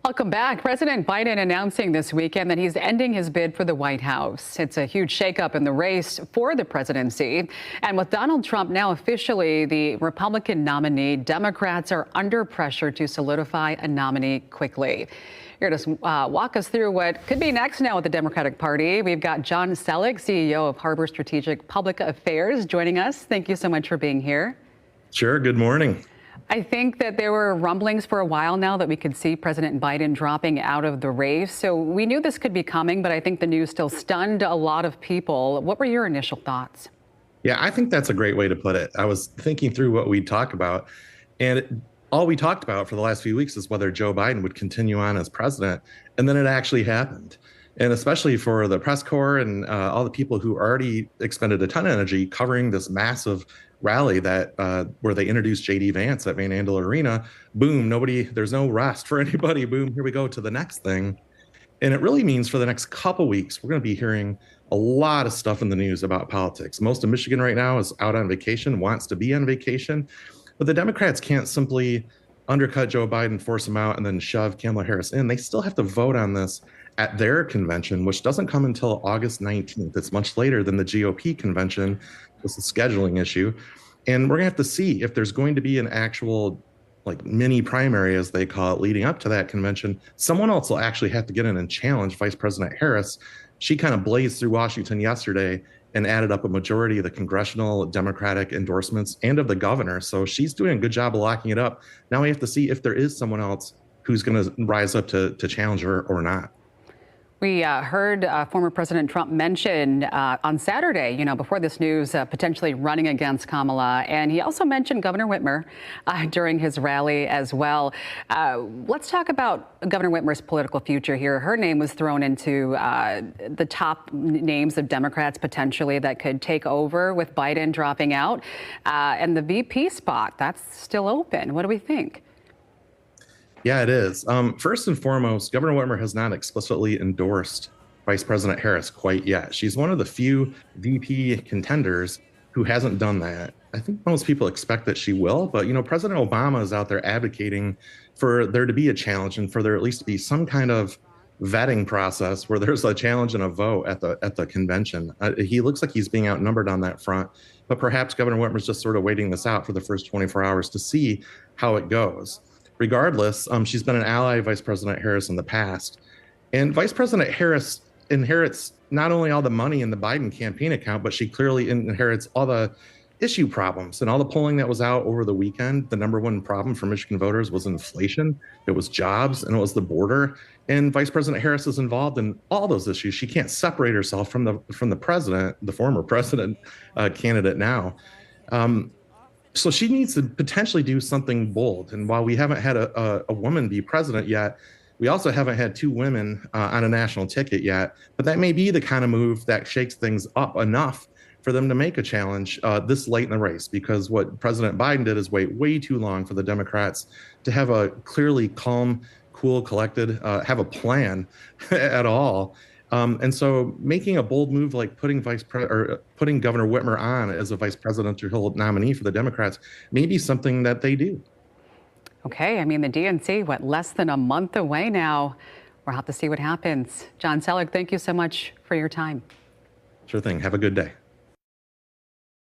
Welcome back. President Biden announcing this weekend that he's ending his bid for the White House. It's a huge shakeup in the race for the presidency. And with Donald Trump now officially the Republican nominee, Democrats are under pressure to solidify a nominee quickly. Here to walk us through what could be next now with the Democratic Party, we've got John Sellek, CEO of Harbor Strategic Public Affairs, joining us. Thank you so much for being here. Sure. Good morning. I think that there were rumblings for a while now that we could see President Biden dropping out of the race. So we knew this could be coming, but I think the news still stunned a lot of people. What were your initial thoughts? Yeah, I think that's a great way to put it. I was thinking through what we talk about, and all we talked about for the last few weeks is whether Joe Biden would continue on as president. And then it actually happened. And especially for the press corps and all the people who already expended a ton of energy covering this massive rally that where they introduced J.D. Vance at Van Andel Arena. Boom, there's no rest for anybody. Boom, here we go to the next thing. And it really means for the next couple weeks, we're going to be hearing a lot of stuff in the news about politics. Most of Michigan right now is out on vacation, wants to be on vacation. But the Democrats can't simply undercut Joe Biden, force him out, and then shove Kamala Harris in. They still have to vote on this at their convention, which doesn't come until August 19th. It's much later than the GOP convention. It's a scheduling issue. And we're going to have to see if there's going to be an actual mini primary, as they call it, leading up to that convention. Someone else will actually have to get in and challenge Vice President Harris. She kind of blazed through Washington yesterday and added up a majority of the congressional Democratic endorsements and of the governor. So she's doing a good job of locking it up. Now we have to see if there is someone else who's going to rise up to challenge her or not. We heard former President Trump mention on Saturday, before this news, potentially running against Kamala. And he also mentioned Governor Whitmer during his rally as well. Let's talk about Governor Whitmer's political future here. Her name was thrown into the top names of Democrats potentially that could take over with Biden dropping out. And the VP spot, that's still open. What do we think? Yeah, it is. First and foremost, Governor Whitmer has not explicitly endorsed Vice President Harris quite yet. She's one of the few VP contenders who hasn't done that. I think most people expect that she will, but President Obama is out there advocating for there to be a challenge and for there at least to be some kind of vetting process where there's a challenge and a vote at the convention. He looks like he's being outnumbered on that front, but perhaps Governor Whitmer's just sort of waiting this out for the first 24 hours to see how it goes. Regardless, she's been an ally of Vice President Harris in the past. And Vice President Harris inherits not only all the money in the Biden campaign account, but she clearly inherits all the issue problems and all the polling that was out over the weekend. The number one problem for Michigan voters was inflation, it was jobs, and it was the border. And Vice President Harris is involved in all those issues. She can't separate herself from the president, the former president candidate now. So she needs to potentially do something bold. And while we haven't had a woman be president yet, we also haven't had two women on a national ticket yet. But that may be the kind of move that shakes things up enough for them to make a challenge this late in the race. Because what President Biden did is wait way too long for the Democrats to have a clearly calm, cool, collected, have a plan at all. And so making a bold move like putting Governor Whitmer on as a vice presidential nominee for the Democrats may be something that they do. Okay. I mean, the DNC, less than a month away now. We'll have to see what happens. John Sellek, thank you so much for your time. Sure thing. Have a good day.